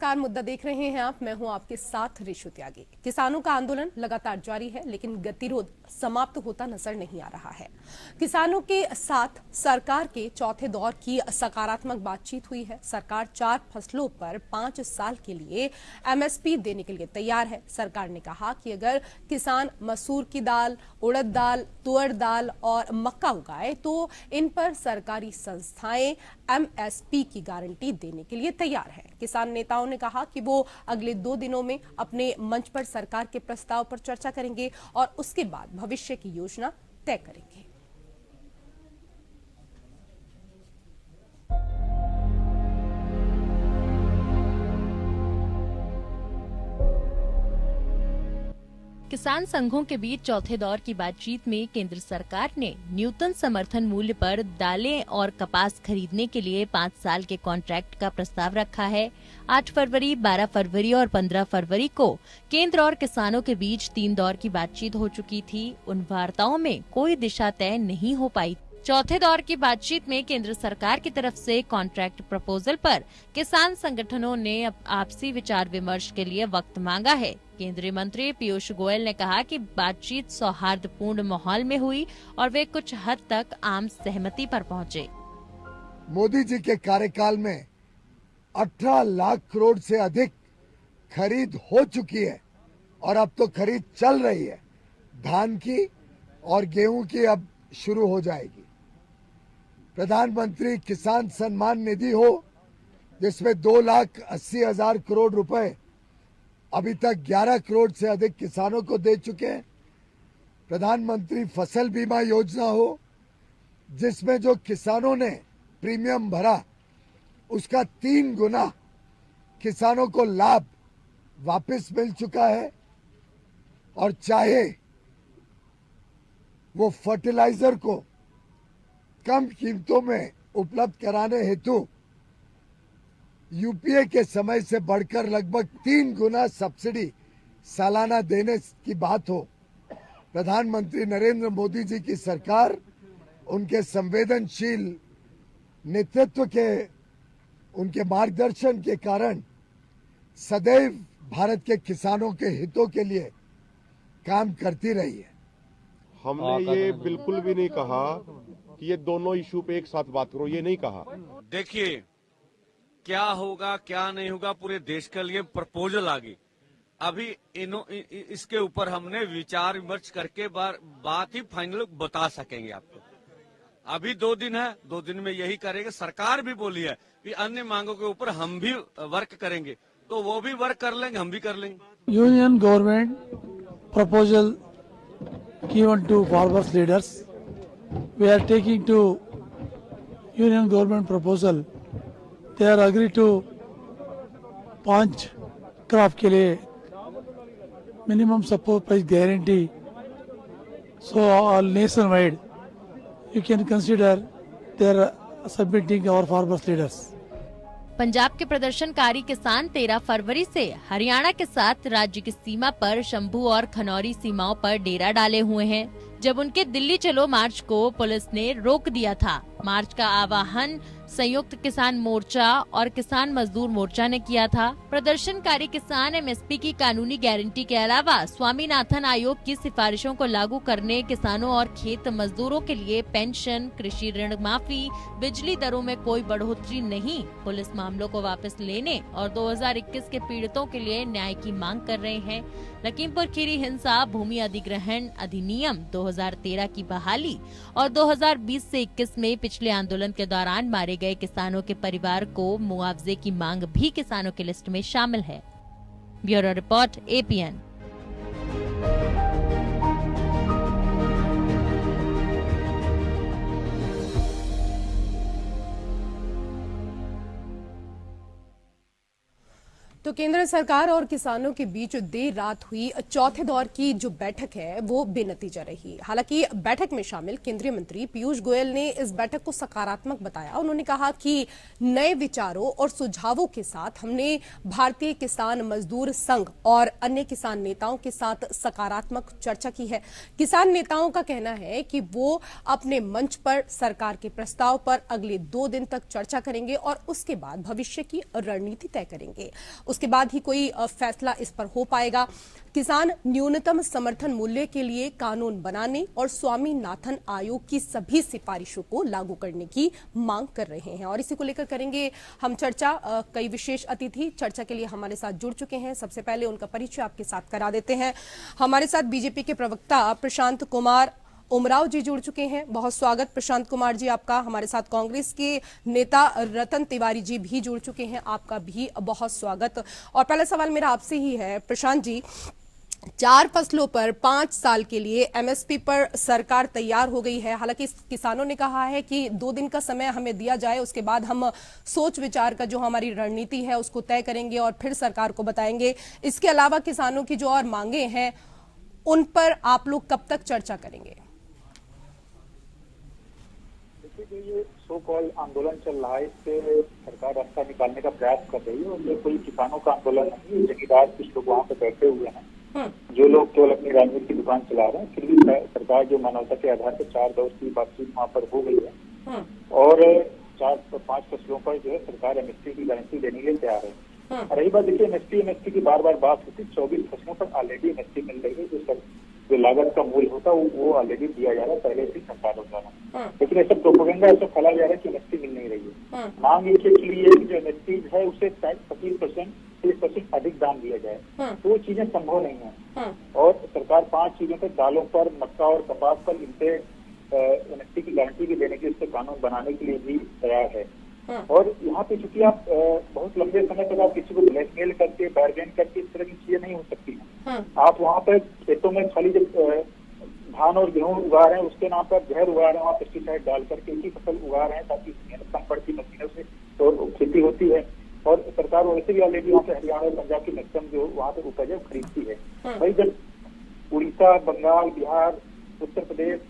नमस्कार, मुद्दा देख रहे हैं आप। मैं हूं आपके साथ ऋषु त्यागी। किसानों का आंदोलन लगातार जारी है, लेकिन गतिरोध समाप्त होता नजर नहीं आ रहा है। किसानों के साथ सरकार के चौथे दौर की सकारात्मक बातचीत हुई है। सरकार 4 फसलों पर 5 साल के लिए एमएसपी देने के लिए तैयार है। सरकार ने कहा कि अगर किसान मसूर की दाल, उड़द दाल, तुअर दाल और मक्का उगाए तो इन पर सरकारी संस्थाएं एमएसपी की गारंटी देने के लिए तैयार है। किसान नेताओं ने कहा कि वो अगले 2 दिनों में अपने मंच पर सरकार के प्रस्ताव पर चर्चा करेंगे और उसके बाद भविष्य की योजना तय करेंगे। किसान संघों के बीच चौथे दौर की बातचीत में केंद्र सरकार ने न्यूनतम समर्थन मूल्य पर दालें और कपास खरीदने के लिए 5 साल के कॉन्ट्रैक्ट का प्रस्ताव रखा है। 8 फरवरी, 12 फरवरी और 15 फरवरी को केंद्र और किसानों के बीच 3 दौर की बातचीत हो चुकी थी। उन वार्ताओं में कोई दिशा तय नहीं हो पाई। चौथे दौर की बातचीत में केंद्र सरकार की तरफ से कॉन्ट्रैक्ट प्रपोजल पर किसान संगठनों ने आपसी विचार विमर्श के लिए वक्त मांगा है। केंद्रीय मंत्री पीयूष गोयल ने कहा कि बातचीत सौहार्दपूर्ण माहौल में हुई और वे कुछ हद तक आम सहमति पर पहुंचे। मोदी जी के कार्यकाल में 18 लाख करोड़ से अधिक खरीद हो चुकी है और अब तो खरीद चल रही है। धान की और गेहूं की अब शुरू हो जाएगी। प्रधानमंत्री किसान सम्मान निधि हो, जिसमें 2,80,000 करोड़ रुपए अभी तक 11 करोड़ से अधिक किसानों को दे चुके हैं। प्रधानमंत्री फसल बीमा योजना हो, जिसमें जो किसानों ने प्रीमियम भरा उसका 3 गुना किसानों को लाभ वापस मिल चुका है। और चाहे वो फर्टिलाइजर को कम कीमतों में उपलब्ध कराने हेतु यूपीए के समय से बढ़कर लगभग 3 गुना सब्सिडी सालाना देने की बात हो, प्रधानमंत्री नरेंद्र मोदी जी की सरकार उनके संवेदनशील नेतृत्व के, उनके मार्गदर्शन के कारण सदैव भारत के किसानों के हितों के लिए काम करती रही है। हमने ये बिल्कुल भी नहीं कहा कि ये दोनों इशू पे एक साथ बात करो, ये नहीं कहा। देखिए क्या होगा क्या नहीं होगा, पूरे देश के लिए प्रपोजल आ गई। अभी इसके ऊपर हमने विचार विमर्श करके बात ही फाइनल बता सकेंगे आपको। अभी 2 दिन है, 2 दिन में यही करेंगे। सरकार भी बोली है कि अन्य मांगों के ऊपर हम भी वर्क करेंगे, तो वो भी वर्क कर लेंगे, हम भी कर लेंगे। Union government proposal given to farmers leaders. We are taking to union government proposal. They are agreed to 5 crop के लिए minimum support price guarantee. So all nationwide, you can consider they are submitting our farmers leaders. Punjab के प्रदर्शनकारी किसान 13 फरवरी से हरियाणा के साथ राज्य की सीमा पर शंभू और खनौरी सीमाओं पर डेरा डाले हुए हैं। जब उनके दिल्ली चलो मार्च को पुलिस ने रोक दिया था। मार्च का आह्वान संयुक्त किसान मोर्चा और किसान मजदूर मोर्चा ने किया था। प्रदर्शनकारी किसान एमएसपी की कानूनी गारंटी के अलावा स्वामीनाथन आयोग की सिफारिशों को लागू करने, किसानों और खेत मजदूरों के लिए पेंशन, कृषि ऋण माफी, बिजली दरों में कोई बढ़ोतरी नहीं, पुलिस मामलों को वापस लेने और 2021 के पीड़ितों के लिए न्याय की मांग कर रहे हैं। लखीमपुर खीरी हिंसा, भूमि अधिग्रहण अधिनियम 2013 की बहाली और 2020 से 21 में पिछले आंदोलन के दौरान मारे गए किसानों के परिवार को मुआवजे की मांग भी किसानों की लिस्ट में शामिल है। Bureau report, APN. तो केंद्र सरकार और किसानों के बीच देर रात हुई चौथे दौर की जो बैठक है वो बेनतीजा रही। हालांकि बैठक में शामिल केंद्रीय मंत्री पीयूष गोयल ने इस बैठक को सकारात्मक बताया। उन्होंने कहा कि नए विचारों और सुझावों के साथ हमने भारतीय किसान मजदूर संघ और अन्य किसान नेताओं के साथ सकारात्मक चर्चा की है। किसान नेताओं का कहना है कि वो अपने मंच पर सरकार के प्रस्ताव पर अगले 2 दिन तक चर्चा करेंगे और उसके बाद भविष्य की रणनीति तय करेंगे। उसके बाद ही कोई फैसला इस पर हो पाएगा। किसान न्यूनतम समर्थन मूल्य के लिए कानून बनाने और स्वामीनाथन आयोग की सभी सिफारिशों को लागू करने की मांग कर रहे हैं और इसी को लेकर करेंगे हम चर्चा। कई विशेष अतिथि चर्चा के लिए हमारे साथ जुड़ चुके हैं। सबसे पहले उनका परिचय आपके साथ करा देते हैं। हमारे साथ बीजेपी के प्रवक्ता प्रशांत कुमार उमराव जी जुड़ चुके हैं। बहुत स्वागत प्रशांत कुमार जी आपका। हमारे साथ कांग्रेस के नेता रतन तिवारी जी भी जुड़ चुके हैं, आपका भी बहुत स्वागत। और पहला सवाल मेरा आपसे ही है प्रशांत जी, 4 फसलों पर 5 साल के लिए एमएसपी पर सरकार तैयार हो गई है। हालांकि किसानों ने कहा है कि 2 दिन का समय हमें दिया जाए, उसके बाद हम सोच विचार का जो हमारी रणनीति है उसको तय करेंगे और फिर सरकार को बताएंगे। इसके अलावा किसानों की जो और मांगे हैं उन पर आप लोग कब तक चर्चा करेंगे? जो ये सो कॉल आंदोलन चल रहा है, इससे सरकार रास्ता निकालने का प्रयास कर रही है और ये कोई किसानों का आंदोलन नहीं है। जगीरदार कुछ लोग वहाँ पे बैठे हुए हैं जो लोग केवल अपनी राजनीति की दुकान चला रहे हैं। फिर भी सरकार जो मानवता के आधार पर 4 दौर की बातचीत वहाँ पर हो गई है और 4-5 फसलों पर जो है सरकार एमएसपी की गारंटी देने के लिए तैयार है। रही बात, देखिए एमएसपी की बार बार बात होती है। 24 फसलों पर ऑलरेडी एमएसपी मिल रही है। जो लागत का मूल्य होता है वो ऑलरेडी दिया जा रहा है पहले से सरकारों द्वारा। लेकिन ऐसा प्रोपेगेंडा ऐसा फैला जा रहा है कि एमएसपी मिल नहीं रही है। मांग ये है कि जो एमएसपी है उसे 25% अधिक दाम दिया जाए, तो वो चीजें संभव नहीं है। और सरकार 5 चीजों पर, दालों पर, मक्का और कपास पर इनसे एमएसपी की गारंटी भी देने के, उससे कानून बनाने के लिए भी तैयार है। और यहाँ पे चूंकि आप बहुत लंबे समय तक आप किसी को ब्लैकमेल करके, बार्गेन करके, इस तरह की चीजें नहीं हो सकती हैं। आप वहाँ पर खेतों में खाली जब धान और गेहूं उगा रहे हैं उसके नाम पर जहर उगा रहे हैं, वहाँ पेस्टिसाइड डाल करके एक ही फसल उगा रहे हैं ताकि कम पड़ती मशीनों से तो खेती होती है। और सरकार वैसे भी ऑलरेडी वहाँ पे हरियाणा और पंजाब की मैक्सिमम जो वहाँ पे उपज है खरीदती है। भाई जब उड़ीसा, बंगाल, बिहार, उत्तर प्रदेश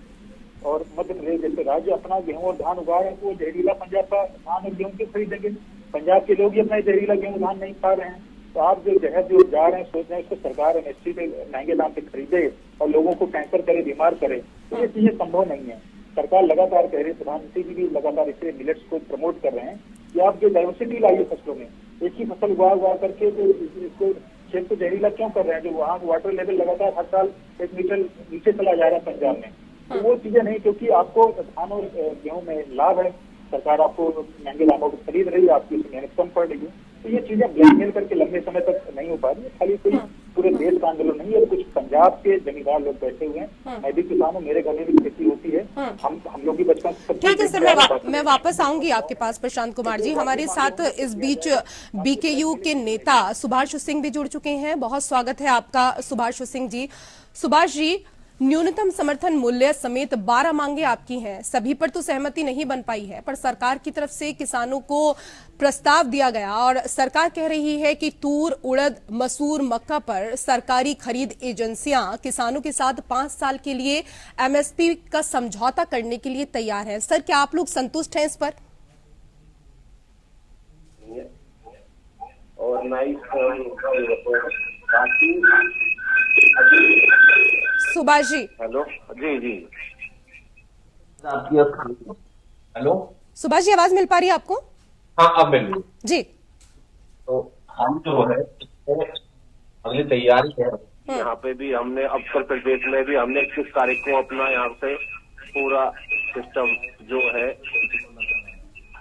और मध्य प्रदेश जैसे राज्य अपना गेहूं और धान उगा रहे हैं, तो वो जहरीला पंजाब का धान और गेहूं क्यों खरीदेंगे? पंजाब के लोग ही अपना जहरीला गेहूं धान नहीं खा रहे हैं। तो आप जो जहर जो जा रहे हैं, सोच रहे हैं उसको सरकार एमएसपी पे महंगे दाम पे खरीदे और लोगों को कैंसर करे, बीमार करे, तो ये चीजें संभव नहीं है। सरकार लगातार कह रही है, प्रधानमंत्री जी भी लगातार इसलिए मिलेट्स को प्रमोट कर रहे हैं कि आप जो डाइवर्सिटी लाइए फसलों में, एक ही फसल उगा करके तो इसको खेत को जहरीला क्यों कर रहे हैं? जो वहाँ वाटर लेवल लगातार हर साल 1 मीटर नीचे चला जा रहा है पंजाब में, तो वो चीजें नहीं, क्योंकि आपको धान और गेहूं में लाभ है, सरकार आपको महंगे दामों पर खरीद रही है, आपकी मेहनत कम पड़ रही है। तो ये चीजें ब्लैकमेल करके लंबे समय तक नहीं हो पा रही है। खाली कोई पूरे देश का आंदोलन नहीं है। कुछ पंजाब के जमींदार लोग बैठे हुए हैं, मैं भी किसान हूँ, मेरे घर में भी खेती होती है, हम लोग भी बचपन से। ठीक है सर, मैं वापस आऊंगी आपके पास प्रशांत कुमार जी। हमारे साथ इस बीच बीकेयू के नेता सुभाष सिंह भी जुड़ चुके हैं। बहुत स्वागत है आपका सुभाष सिंह जी। सुभाष जी, न्यूनतम समर्थन मूल्य समेत 12 मांगे आपकी हैं, सभी पर तो सहमति नहीं बन पाई है, पर सरकार की तरफ से किसानों को प्रस्ताव दिया गया और सरकार कह रही है कि तूर, उड़द, मसूर, मक्का पर सरकारी खरीद एजेंसियां किसानों के साथ 5 साल के लिए एमएसपी का समझौता करने के लिए तैयार है। सर, क्या आप लोग संतुष्ट हैं इस पर? और सुभाष जी, हेलो जी हेलो सुभाष जी, आवाज मिल पा रही है आपको? हाँ, अब मिल रही जी। तो हम जो है अगली तैयारी है। यहाँ पे भी हमने उत्तर प्रदेश में भी हमने 21 तारीख को अपना यहाँ से पूरा सिस्टम जो है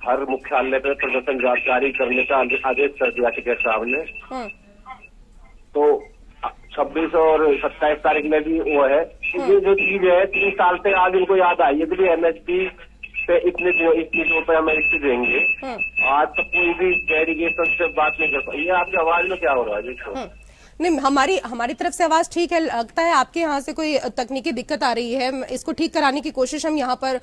हर मुख्यालय पे प्रदर्शन जारी करने का आदेश कर दिया टिकैत साहब ने। तो 26 और 27 तारीख में भी वो है। ये जो चीज है 3 साल से आज उनको याद आई है कि एमएसपी पे इतनी चीजों पे हम एमएसपी देंगे। आज तक कोई भी डेलीगेशन से बात नहीं कर पाई। ये आपकी आवाज में क्या हो रहा है? नहीं, हमारी तरफ से आवाज ठीक है। लगता है आपके यहाँ से कोई तकनीकी दिक्कत आ रही है, इसको ठीक कराने की कोशिश हम यहाँ पर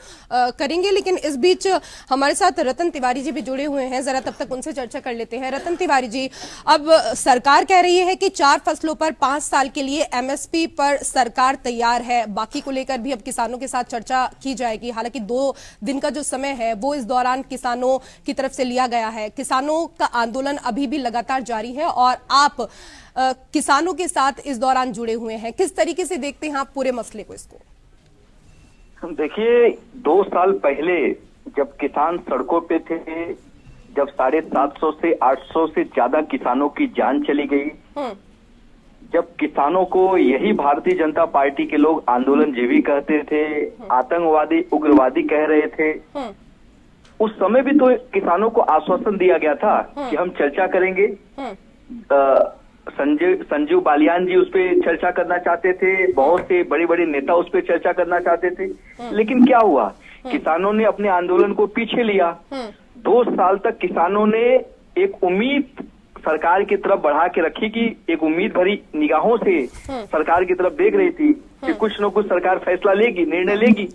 करेंगे। लेकिन इस बीच हमारे साथ रतन तिवारी जी भी जुड़े हुए हैं, जरा तब तक उनसे चर्चा कर लेते हैं। रतन तिवारी जी, अब सरकार कह रही है कि 4 फसलों पर 5 साल के लिए MSP पर सरकार तैयार है, बाकी को लेकर भी अब किसानों के साथ चर्चा की जाएगी। हालांकि 2 दिन का जो समय है वो इस दौरान किसानों की तरफ से लिया गया है। किसानों का आंदोलन अभी भी लगातार जारी है और आप किसानों के साथ इस दौरान जुड़े हुए हैं। किस तरीके से देखते हैं आप पूरे मसले को? इसको देखिए, 2 साल पहले जब किसान सड़कों पे थे, जब 750 से 800 से ज्यादा किसानों की जान चली गई, जब किसानों को यही भारतीय जनता पार्टी के लोग आंदोलनजीवी कहते थे, आतंकवादी उग्रवादी कह रहे थे, उस समय भी तो किसानों को आश्वासन दिया गया था कि हम चर्चा करेंगे। संजीव बालियान जी उस पर चर्चा करना चाहते थे, बहुत से बड़े बड़े नेता उस पर चर्चा करना चाहते थे, लेकिन क्या हुआ? किसानों ने अपने आंदोलन को पीछे लिया। 2 साल तक किसानों ने एक उम्मीद सरकार की तरफ बढ़ा के रखी कि एक उम्मीद भरी निगाहों से सरकार की तरफ देख रही थी कि कुछ न कुछ सरकार फैसला लेगी, निर्णय लेगी।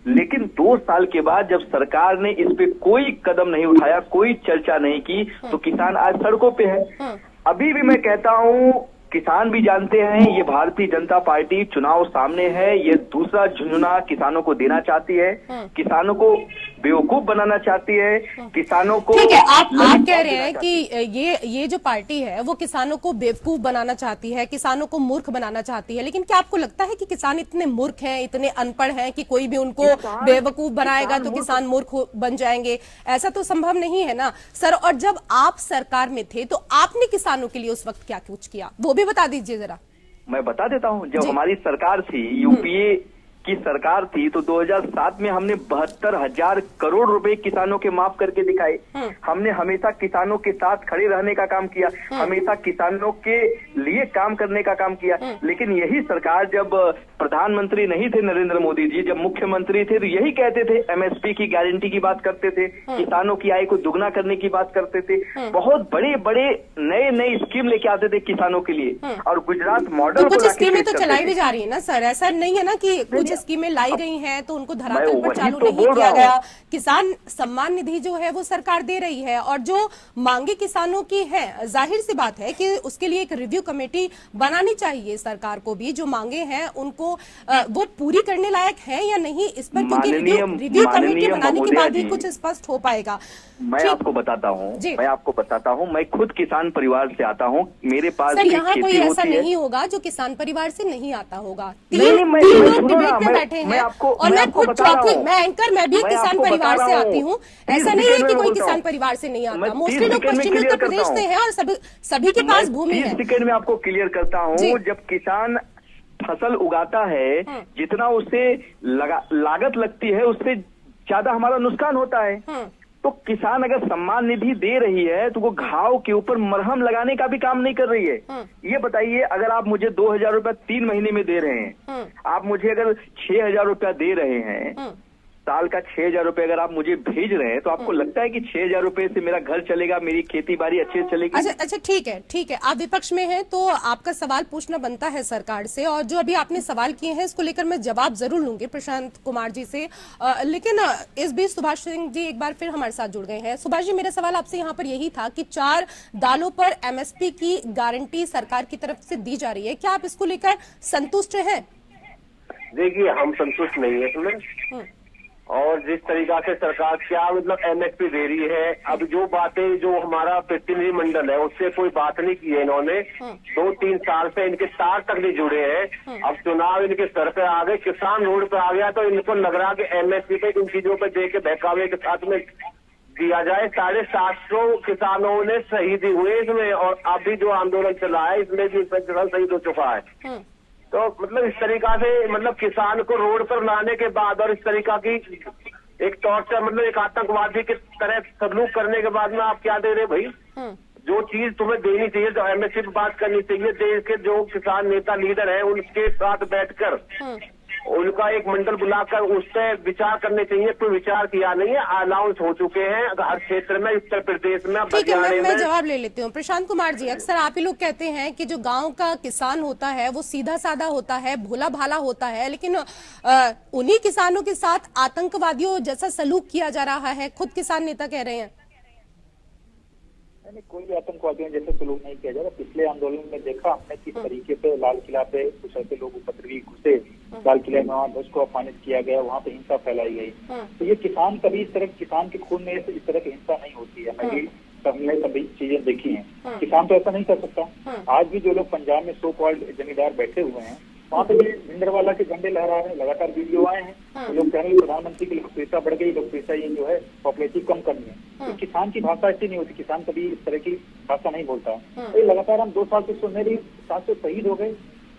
लेकिन 2 साल के बाद जब सरकार ने इस पे कोई कदम नहीं उठाया, कोई चर्चा नहीं की, तो किसान आज सड़कों पे है। अभी भी मैं कहता हूँ, किसान भी जानते हैं ये भारतीय जनता पार्टी चुनाव सामने है, ये दूसरा झुंझुना किसानों को देना चाहती है, किसानों को बेवकूफ बनाना चाहती है, किसानों को। ठीक है, आप कह रहे हैं कि ये जो पार्टी है वो किसानों को बेवकूफ बनाना चाहती है, किसानों को मूर्ख बनाना चाहती है। लेकिन क्या आपको लगता है कि किसान इतने मूर्ख हैं, इतने अनपढ़ हैं कि कोई भी उनको बेवकूफ बनाएगा तो किसान मूर्ख बन जाएंगे? ऐसा तो संभव नहीं है ना सर। और जब आप सरकार में थे तो आपने किसानों के लिए उस वक्त क्या कुछ किया, वो भी बता दीजिए जरा। मैं बता देता हूँ। जब हमारी सरकार थी, यूपीए की सरकार थी, तो 2007 में हमने 72,000 करोड़ रुपए किसानों के माफ करके दिखाए। हमने हमेशा किसानों के साथ खड़े रहने का काम किया, हमेशा किसानों के लिए काम करने का काम किया। लेकिन यही सरकार, जब प्रधानमंत्री नहीं थे नरेंद्र मोदी जी, जब मुख्यमंत्री थे, तो यही कहते थे, MSP की गारंटी की बात करते थे, किसानों की आय को दुगना करने की बात करते थे, बहुत बड़े बड़े नए स्कीम लेके आते थे किसानों के लिए। और गुजरात मॉडल कुछ स्कीमें तो चलाई भी जा रही है ना सर, ऐसा नहीं है ना कि कुछ स्कीमें लाई गई हैं तो उनको धरातल पर चालू नहीं किया गया। किसान सम्मान निधि जो है वो सरकार दे रही है, और जो मांगे किसानों की है, जाहिर सी बात है कि उसके लिए एक रिव्यू कमेटी बनानी चाहिए सरकार को भी। जो मांगे हैं उनको वो पूरी करने लायक है या नहीं, इस पर क्योंकि रिव्यू कमेटी बनाने के बाद ही कुछ स्पष्ट हो पाएगा। मैं आपको बताता हूँ, मैं खुद किसान परिवार से आता हूँ, मेरे पास सर यहाँ कोई ऐसा नहीं होगा जो किसान परिवार से नहीं आता होगा। बैठे हैं और मैं खुद चौकी, मैं एंकर, मैं भी किसान परिवार से आती हूँ। ऐसा नहीं है कि कोई किसान परिवार से नहीं आता, मोस्टली लोग पश्चिमी उत्तर प्रदेश से हैं और सभी के पास भूमि है। 30 सेकंड में आपको क्लियर करता हूँ। जब किसान फसल उगाता है, जितना उसे लागत लगती है उससे ज्यादा हमारा नुकसान होता है। तो किसान अगर सम्मान निधि दे रही है तो वो घाव के ऊपर मरहम लगाने का भी काम नहीं कर रही है। ये बताइए, अगर आप मुझे 2,000 रुपया 3 महीने में दे रहे हैं, आप मुझे अगर 6,000 रुपया दे रहे हैं, साल का 6,000 रुपए अगर आप मुझे भेज रहे हैं, तो आपको लगता है कि 6,000 रुपए से मेरा घर चलेगा, मेरी खेती बाड़ी अच्छे से चलेगी? अच्छा ठीक है, आप विपक्ष में हैं तो आपका सवाल पूछना बनता है सरकार से, और जो अभी आपने सवाल किए हैं इसको लेकर मैं जवाब जरूर लूंगी प्रशांत कुमार जी से। लेकिन इस बीच सुभाष सिंह जी एक बार फिर हमारे साथ जुड़ गए हैं। सुभाष जी, मेरा सवाल आपसे यहाँ पर यही था कि 4 दालों पर MSP की गारंटी सरकार की तरफ से दी जा रही है, क्या आप इसको लेकर संतुष्ट हैं? देखिए, हम संतुष्ट नहीं है और जिस तरीका से सरकार क्या मतलब MSP दे रही है, अब जो बातें जो हमारा प्रतिनिधि मंडल है उससे कोई बात नहीं की है इन्होंने। 2-3 साल से इनके तार तक नहीं जुड़े हैं। अब चुनाव इनके सर पे आ गए, किसान रोड पे आ गया, तो इनको लग रहा कि MSP पे इन चीजों पे दे के बहकावे के साथ में दिया जाए। 750 किसानों ने शहीद हुए इसमें, और अभी जो आंदोलन चला है इसमें भी शहीद हो चुका है। तो मतलब इस तरीका से मतलब किसान को रोड पर लाने के बाद और इस तरीका की एक टॉर्चर, मतलब एक आतंकवादी की तरह सलूक करने के बाद में आप क्या दे रहे भाई? जो चीज तुम्हें देनी चाहिए, तो MSP पे बात करनी चाहिए, देश के जो किसान नेता लीडर हैं उनके साथ बैठकर उनका एक मंडल बुलाकर उस पर विचार करने चाहिए। कोई विचार किया नहीं है, अनाउंस हो चुके हैं हर क्षेत्र में, उत्तर प्रदेश में, ठीक है, हरियाणा मैं में। जवाब ले लेती हूँ। प्रशांत कुमार जी, अक्सर आप ही लोग कहते हैं कि जो गांव का किसान होता है वो सीधा साधा होता है, भोला भाला होता है, लेकिन उन्हीं किसानों के साथ आतंकवादियों जैसा सलूक किया जा रहा है, खुद किसान नेता कह रहे हैं। नहीं, कोई भी आतंकवादियों जैसे सलूक नहीं किया जा रहा। पिछले आंदोलन में देखा हमने किस तरीके से लाल किला पे कुछ ऐसे लोग उपद्रवी घुसे, लाल किले में वहाँ ध्वज को अपमानित किया गया, वहाँ पे हिंसा फैलाई गई। तो ये किसान कभी इस तरह, किसान के खून में इस तरह की हिंसा नहीं होती है। हमने सभी चीजें देखी हैं। किसान तो ऐसा नहीं कर सकता। आज भी जो लोग पंजाब में सो कॉल्ड जमींदार बैठे हुए हैं, वहाँ पे भी भिंडरवाला के झंडे लहरा रहे हैं, लगातार वीडियो आए हैं। लोग कह रहे हैं प्रधानमंत्री की लोकप्रियता बढ़ गई, लोकप्रियता ये जो है पॉपुलैरिटी कम करनी है। तो किसान की भाषा ऐसी नहीं होती, किसान कभी इस तरह की भाषा नहीं बोलता। तो लगातार हम 2 साल से सुन रहे 700 शहीद हो गए।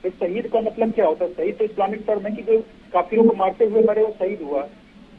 इस शहीद का मतलब क्या होता है? शहीद तो इस्लामिक टर्म है कि जो काफिरों को मारते हुए मरे वो शहीद हुआ।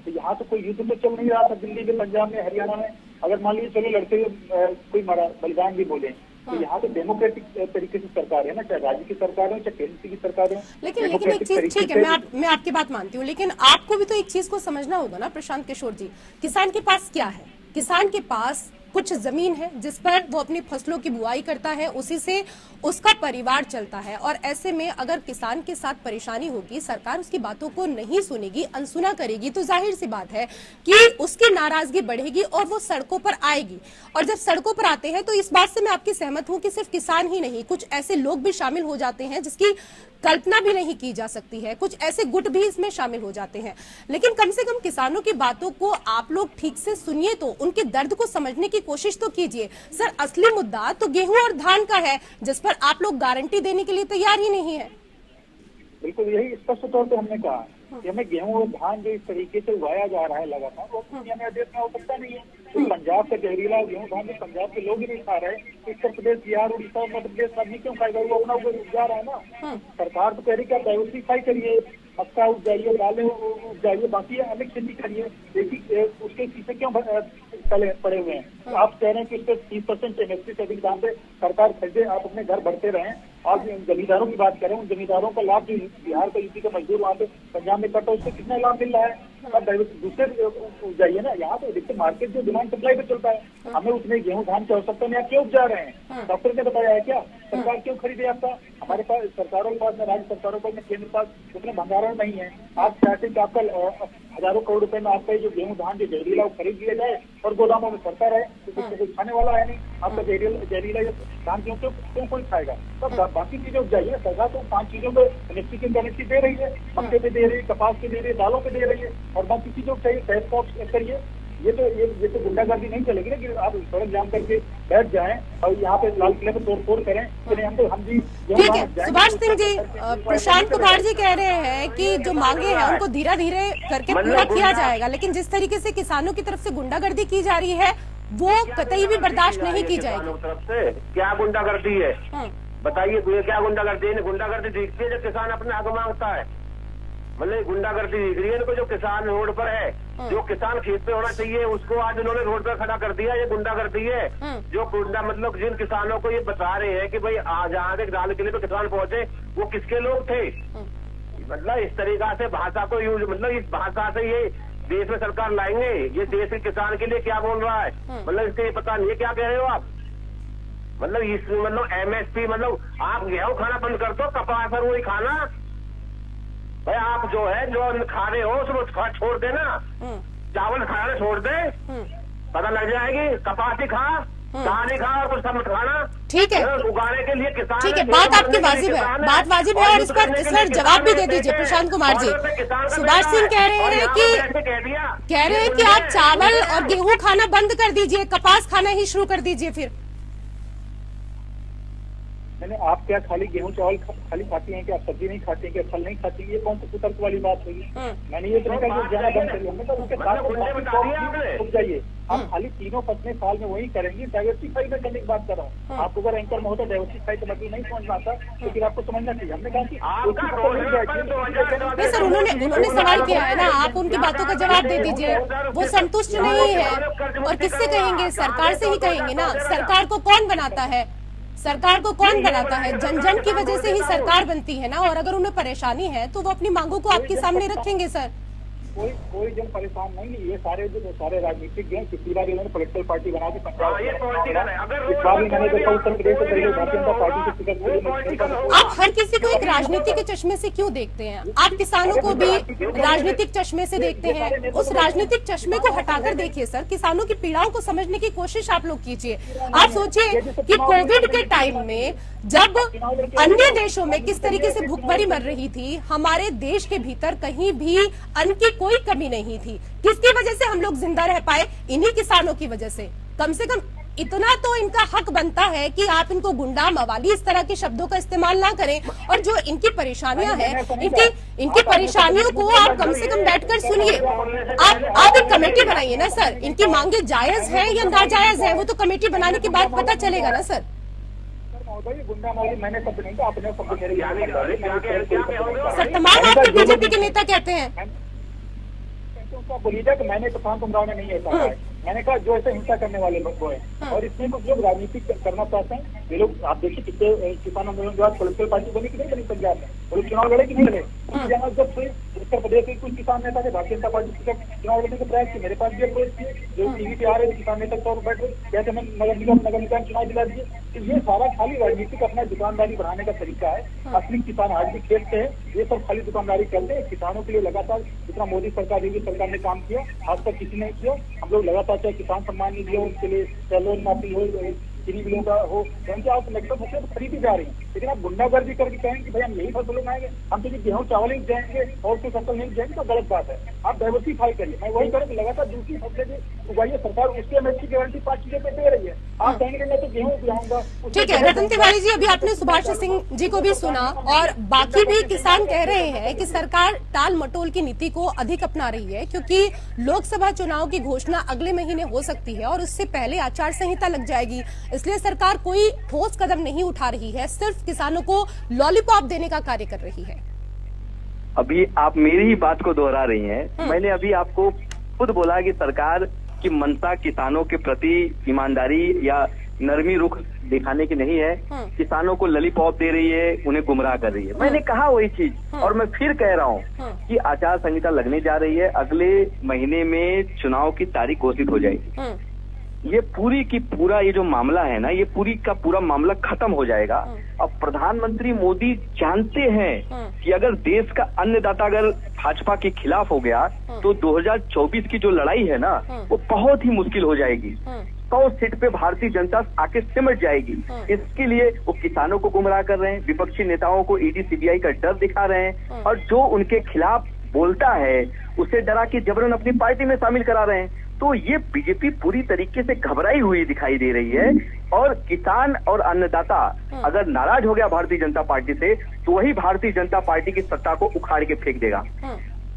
तो यहाँ तो कोई युद्ध तो चल नहीं रहा था दिल्ली में, पंजाब में, हरियाणा में। अगर मान लीजिए चलो लड़ते हुए कोई मरा, बलिदान भी बोले, तो यहाँ तो डेमोक्रेटिक तरीके से सरकार है ना, चाहे राज्य की सरकार हो चाहे केंद्र की सरकार हो। लेकिन एक चीज, ठीक है, मैं आपकी बात मानती हूँ, लेकिन आपको भी तो एक चीज को समझना होगा ना प्रशांत किशोर जी। किसान के पास क्या है? किसान के पास कुछ जमीन है जिस पर वो अपनी फसलों की बुआई करता है, उसी से उसका परिवार चलता है। और ऐसे में अगर किसान के साथ परेशानी होगी, सरकार उसकी बातों को नहीं सुनेगी, अनसुना करेगी, तो जाहिर सी बात है कि उसकी नाराजगी बढ़ेगी और वो सड़कों पर आएगी। और जब सड़कों पर आते हैं तो इस बात से मैं आपकी सहमत हूं कि सिर्फ किसान ही नहीं, कुछ ऐसे लोग भी शामिल हो जाते हैं जिसकी कल्पना भी नहीं की जा सकती है। कुछ ऐसे गुट भी इसमें शामिल हो जाते हैं। लेकिन कम से कम किसानों की बातों को आप लोग ठीक से सुनिए, तो उनके दर्द को समझने की कोशिश तो कीजिए। सर, असली मुद्दा तो गेहूं और धान का है, जिस पर आप लोग गारंटी देने के लिए तैयार ही नहीं है। बिल्कुल, यही स्पष्ट तौर पे हमने कहा कि हमें गेहूं और धान जो इस तरीके से उगाया जा रहा है लगातार, वो दुनिया में देश में हो सकता नहीं है। तो पंजाब का जहरीला गेहूं धान जो पंजाब के लोग ही नहीं खा रहे, उत्तर प्रदेश, बिहार, उड़ीसा, मध्य प्रदेश आदमी क्यों खाएगा? वो अपना उपजा रहा है ना। सरकार तो कह रही है आप डाइवर्सिफाई करिए, मक्का उपजाइए, दालें उपजाइए, बाकी अनेक खेती करिए, उसके पीछे क्यों पड़े हुए हैं? तो आप कह रहे हैं कि उस पर 30% एमएसपी से अधिक दाम पे सरकार खरीदे, आप अपने घर बढ़ते रहें। आप जमींदारों की बात करें, उन जमींदारों का लाभ जो बिहार का, यूपी का मजदूर वहाँ पे पंजाब में करता है, उससे कितना लाभ मिल रहा है? आप दूसरे उपजाइए ना। यहाँ तो देखिए मार्केट जो डिमांड सप्लाई पे चलता है, हमें उतने गेहूं धान की आवश्यकता नहीं, आप क्यों उपजा रहे हैं? डॉक्टर ने बताया है क्या? सरकार क्यों खरीदे आपका? हमारे पास सरकारों के पास, राज्य सरकारों के पास, केंद्र के पास उतने भंडारण नहीं है। आप चाहते हैं कि आपका हजारों करोड़ रुपए में आपका जो गेहूं धान जो जहरीला खरीद लिया जाए और गोदामों में सरता रहे, तो उसको कोई खाने वाला है नहीं। आपका जहरीला धान क्यों कोई खाएगा? तब बाकी चीजें उपजाइए। सरकार तो 5 चीजों पे एमएसपी की गारंटी दे रही है, मक्के पे दे रही है, कपास पे दे रही है, दालों पे दे रही है, और बाकी चीजों को चाहिए टैक्स कॉस्ट करिए। ये तो गुंडागर्दी नहीं चलेगी ना कि आप सड़क जाम करके बैठ जाएं और यहाँ पे लाल किले पे तोड़ करें। हम जी ठीक है सुभाष सिंह जी, प्रशांत कुमार जी कह रहे हैं कि जो मांगे हैं उनको धीरे धीरे करके पूरा किया जाएगा, लेकिन जिस तरीके से किसानों की तरफ से गुंडागर्दी की जा रही है वो कतई भी बर्दाश्त नहीं की जाएगी। तरफ से क्या गुंडागर्दी है बताइए? क्या गुंडागर्दी है? गुंडागर्दी दिखती है जब किसान अपने हक मांगता है। मतलब गुंडागर्दी दिख रही है इनको, जो किसान रोड पर है, जो किसान खेत पे होना चाहिए उसको आज उन्होंने रोड पर खड़ा कर दिया। ये गुंडागर्दी है। जो गुंडा मतलब जिन किसानों को ये बता रहे हैं कि भाई जहाँ के दाल के लिए तो किसान पहुंचे, वो किसके लोग थे? मतलब इस तरीका से भाषा को यूज, मतलब इस भाषा से ये देश में सरकार लाएंगे, ये देश के किसान के लिए क्या बोल रहा है? मतलब इसके पता नहीं है क्या कह रहे हो आप। मतलब इस मतलब एमएसपी, मतलब आप गेहूं खाना बंद कर दो, कपास और वही खाना। भाई आप जो है जो खा रहे हो उसको छोड़ देना, चावल खाना छोड़ दे, पता लग जाएगी। कपास ही खा, दाल ही खा और कुछ मत खाना। ठीक है, उगाने के लिए किसान, ठीक है, बात आपकी वाजिब है, बात वाजिब है, और इस पर जवाब भी दे दीजिए प्रशांत कुमार जी। सुभाष सिंह कह रहे हैं कि आप चावल और गेहूं खाना बंद कर दीजिए, कपास खाना ही शुरू कर दीजिए। फिर मैंने आप क्या खाली गेहूं चावल खाली खाती हैं? क्या आप सब्जी नहीं खाती हैं? क्या फल नहीं खाती हैं? ये कौन सी कुतर्क वाली बात हुई? मैंने ये तो कहा जाना बंद करिए, हमने कहा उसके साथ रुक जाइए। आप खाली तीनों फसलें साल में वही करेंगे, डाइवर्सिफाई में करने की बात कर रहा हूँ। आपको अगर एंकर में होता डाइवर्सिफाई तो मतलब नहीं समझ में आता, तो फिर आपको समझना चाहिए। हमने कहा कि नहीं सर, उन्होंने सवाल किया है ना, आप उनकी बातों का जवाब दे दीजिए। वो संतुष्ट नहीं है और किससे कहेंगे? सरकार से ही कहेंगे ना। सरकार को कौन बनाता है? सरकार को कौन बनाता है? जन जन की वजह से ही सरकार बनती है ना, और अगर उन्हें परेशानी है तो वो अपनी मांगों को आपके सामने रखेंगे सर। कोई जन परेशान नहीं है। ये सारे राजनीतिक हैं, पिछली बार इन्होंने पॉलिटिकल पार्टी बना के पंजाब इस बार इन्होंने देखा उत्तर प्रदेश से भारतीय जनता पार्टी की टिकट। आप हर किसी को एक राजनीति के चश्मे से क्यों देखते हैं? आप किसानों को भी राजनीतिक चश्मे से देखते हैं। उस राजनीतिक चश्मे को हटाकर देखिए सर, किसानों की पीड़ाओं को समझने की कोशिश आप लोग कीजिए। आप सोचिए कि कोविड के टाइम में जब अन्य देशों में किस तरीके से भूखमरी मर रही थी, हमारे देश के भीतर कहीं भी अन्न की कोई कमी नहीं थी। किसकी वजह से हम लोग जिंदा रह पाए? इन्हीं किसानों की वजह से। कम से कम इतना तो इनका हक बनता है कि आप इनको गुंडा, मवाली इस तरह के शब्दों का इस्तेमाल ना करें, और जो इनकी परेशानियां हैं, इनकी परेशानियों को आप कम से कम बैठकर सुनिए। आप एक कमेटी बनाइए ना सर। इनकी मांगे जायज है या नाजायज है, वो तो कमेटी बनाने के बाद पता चलेगा ना सर। गुंडा मौली मैंने शब्द नहीं कहा, अपने शब्द मेरे सर तमाम आपके बीजेपी के नेता कहते हैं। बोलिएगा कि मैंने प्रशांत उमराव ने नहीं ऐसा कहा। मैंने कहा जो ऐसे हिंसा करने वाले लोग को है, और इसमें कुछ लोग राजनीति करना चाहते हैं। ये लोग आप देखिए कितने किसान आंदोलन के बाद पॉलिटिकल पार्टी बनी कि नहीं बनी पंजाब में, वो लोग चुनाव लड़े कि नहीं लड़े? जहाँ जब से उत्तर प्रदेश के कुछ किसान नेता थे भारतीय जनता पार्टी के चुनाव लड़ने का प्रयास किया। मेरे पास भी अप्रोच किए, जो टीवी पे आ रहे थे किसान नेता तौर पर बैठ रहे, कहते मैं नगर निगम चुनाव दिला दिए। तो ये सारा खाली राजनीतिक अपना दुकानदारी बढ़ाने का तरीका है। असली किसान आज भी खेलते हैं, ये सब खाली दुकानदारी करते हैं। किसानों के लिए लगातार जितना मोदी सरकार, योगी सरकार ने काम किया, आज तक किसी ने किया। हम लोग लगातार चाहे किसान सम्मान निधि हो, उसके लिए लोन माफी हो, चीनी मिलों का हो, क्योंकि आप लगभग फसलें तो खरीदी जा रही है। लेकिन आप गुंडागर्दी करके कहेंगे कि भाई हम यही फसल उगाएंगे, हम तो गेहूं चावल ही जाएंगे और कोई फसल नहीं जाएंगे, तो गलत बात है। आप डाइवर्सिफाई करिए। मैं वही करूँ कि लगातार दूसरी फसलें उगाइए। सरकार उसकी एमएसपी गारंटी 5 चीजों पे दे रही है। आप कहेंगे मैं तो गेहूं उगाऊंगा। ठीक है रतन तिवारी जी, अभी आपने सुभाष सिंह जी को भी सुना, और बाकी भी किसान कह रहे हैं कि सरकार टाल मटोल की नीति को अधिक अपना रही है, क्योंकि लोकसभा चुनाव की घोषणा अगले महीने हो सकती है और उससे पहले आचार संहिता लग जाएगी। इसलिए सरकार कोई ठोस कदम नहीं उठा रही है, सिर्फ किसानों को लॉलीपॉप देने का कार्य कर रही है। अभी आप मेरी ही बात को दोहरा रही हैं। मैंने अभी आपको खुद बोला कि सरकार की मंशा किसानों के प्रति ईमानदारी या नरमी रुख दिखाने की नहीं है। किसानों को लॉलीपॉप दे रही है, उन्हें गुमराह कर रही है। मैंने कहा वही चीज, और मैं फिर कह रहा हूँ कि आचार संहिता लगने जा रही है। अगले महीने में चुनाव की तारीख घोषित हो जाएगी। ये पूरी की पूरा ये जो मामला है ना, ये पूरी का पूरा मामला खत्म हो जाएगा। अब प्रधानमंत्री मोदी जानते हैं कि अगर देश का अन्नदाता अगर भाजपा के खिलाफ हो गया तो 2024 की जो लड़ाई है ना, वो बहुत ही मुश्किल हो जाएगी। 100 सीट पे भारतीय जनता आके सिमट जाएगी। इसके लिए वो किसानों को गुमराह कर रहे हैं, विपक्षी नेताओं को ईडी सीबीआई का डर दिखा रहे हैं, और जो उनके खिलाफ बोलता है उसे डरा के जबरन अपनी पार्टी में शामिल करा रहे हैं। तो ये बीजेपी पूरी तरीके से घबराई हुई दिखाई दे रही है। और किसान और अन्नदाता अगर नाराज हो गया भारतीय जनता पार्टी से, तो वही भारतीय जनता पार्टी की सत्ता को उखाड़ के फेंक देगा।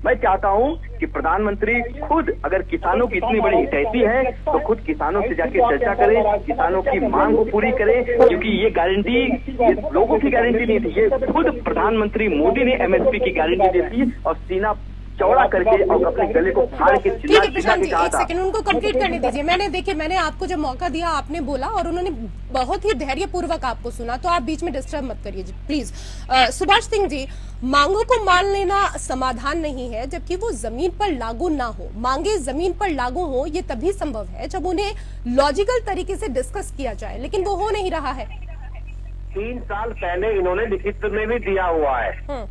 मैं चाहता हूं कि प्रधानमंत्री खुद, अगर किसानों की इतनी बड़ी हितैषी है, तो खुद किसानों से जाके चर्चा करें, किसानों की मांग को पूरी करें, क्योंकि ये गारंटी ये लोगों की गारंटी नहीं थी, ये खुद प्रधानमंत्री मोदी ने एमएसपी की गारंटी दी थी, और सीना चौड़ा करके और अपने गले को फाड़ के ठीक है प्रशांत जी, एक सेकंड उनको कंप्लीट करने दीजिए। मैंने आपको जब मौका दिया आपने बोला, और उन्होंने बहुत ही धैर्यपूर्वक आपको सुना, तो आप बीच में डिस्टर्ब मत करिए प्लीज। सुभाष सिंह जी, मांगों को मान लेना समाधान नहीं है जबकि वो जमीन पर लागू ना हो। मांगे जमीन पर लागू हो ये तभी संभव है जब उन्हें लॉजिकल तरीके से डिस्कस किया जाए, लेकिन वो हो नहीं रहा है। 3 साल पहले इन्होंने लिखित में भी दिया हुआ है,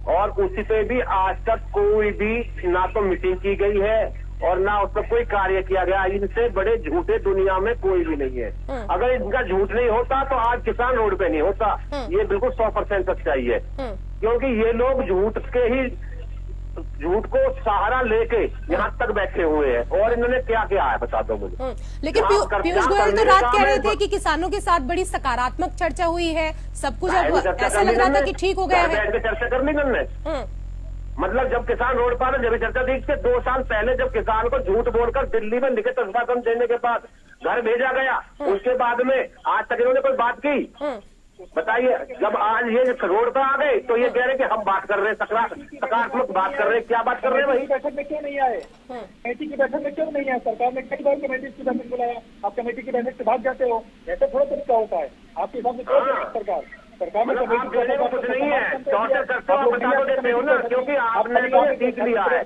और उसी पे भी आज तक कोई भी ना तो मीटिंग की गई है और ना उस पर कोई कार्य किया गया। इनसे बड़े झूठे दुनिया में कोई भी नहीं है। अगर इनका झूठ नहीं होता तो आज किसान रोड पे नहीं होता। ये बिल्कुल 100% सच्चाई है, क्योंकि ये लोग झूठ को सहारा लेके यहाँ तक बैठे हुए हैं। और इन्होंने क्या किया है बता दो मुझे। लेकिन पीयूष गोयल तो रात कह रहे थे कि किसानों के साथ बड़ी सकारात्मक चर्चा हुई है, सब कुछ अब ऐसा लग रहा था कि ठीक हो गया है। बैठ के चर्चा करनी इन्होंने, मतलब जब किसान रोड पर जब चर्चा थी, इसके 2 साल पहले जब किसान को झूठ बोलकर दिल्ली में लिखित आश्वासन देने के बाद घर भेजा गया, उसके बाद में आज तक इन्होंने कोई बात की? बताइए, जब आज ये रोड पर आ गए तो ये कह रहे कि हम बात कर रहे हैं, सकारात्मक बात कर रहे हैं, क्या बात कर रहे हैं भाई? बैठक में क्यों नहीं आए? कमेटी की बैठक में क्यों नहीं आए? सरकार ने कई बार कमेटी की बैठक बुलाया, आप कमेटी की बैठक से भाग जाते हो। ऐसा थोड़ा तरीका होता है आपके हिसाब से? सरकार ने मतलब आप देने को कुछ नहीं है, 64 करते हो, आप बता तो देते हो ना, क्योंकि आपने ये सीख लिया है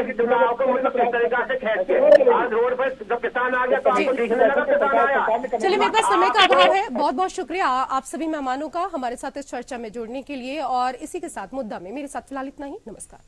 कि चुनाव को मतलब किस तरीका से खेल के। आज रोड पर जब किसान आ गया तो आपको दिखने लगा किसान आया। चलिए, मेरे पास समय का अभाव है। बहुत बहुत शुक्रिया आप सभी मेहमानों का हमारे साथ इस चर्चा में जुड़ने के लिए, और इसी के साथ मुद्दा में मेरे साथ फिलहाल इतना ही। नमस्कार।